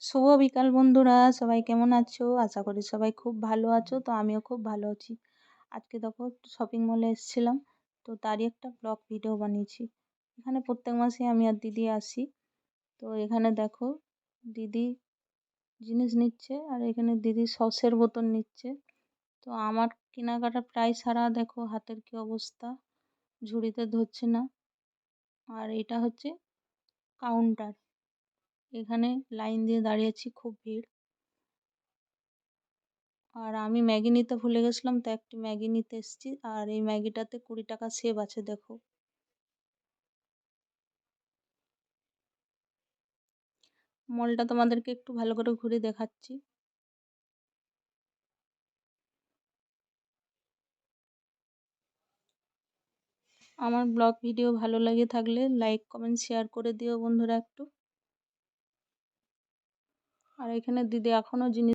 শুভ বিকাল বন্ধুরা, সবাই কেমন আছো? আশা করি সবাই খুব ভালো আছো। তো আমিও খুব ভালো আছি। আজকে দেখো একটু শপিং মলে এসেছিলাম, তো তারই একটা ব্লগ ভিডিও বানিয়েছি। এখানে প্রত্যেক মাসে আমি আর দিদি আসি। তো এখানে দেখো দিদি জিনিস নিচ্ছে, আর এখানে দিদি সসের বোতল নিচ্ছে। তো আমার কেনাকাটা প্রায় সারা, দেখো হাতের কি অবস্থা, ঝুড়িতে ধরছে না। আর এটা হচ্ছে কাউন্টার, এখানে লাইন দিয়ে দাঁড়িয়েছি, খুব ভিড়। আর আমি ম্যাগি নিতে ভুলে গেছিলাম, তো একটি ম্যাগি নিতে এসেছি। আর এই ম্যাগিটাতে 20 টাকা সেভ আছে, দেখো। মলটা তোমাদেরকে একটু ভালো করে ঘুরে দেখাচ্ছি। আমার ব্লগ ভিডিও ভালো লাগে থাকলে লাইক কমেন্ট শেয়ার করে দিও বন্ধুরা একটু। আর এখানে দিদি এখনো জিনিস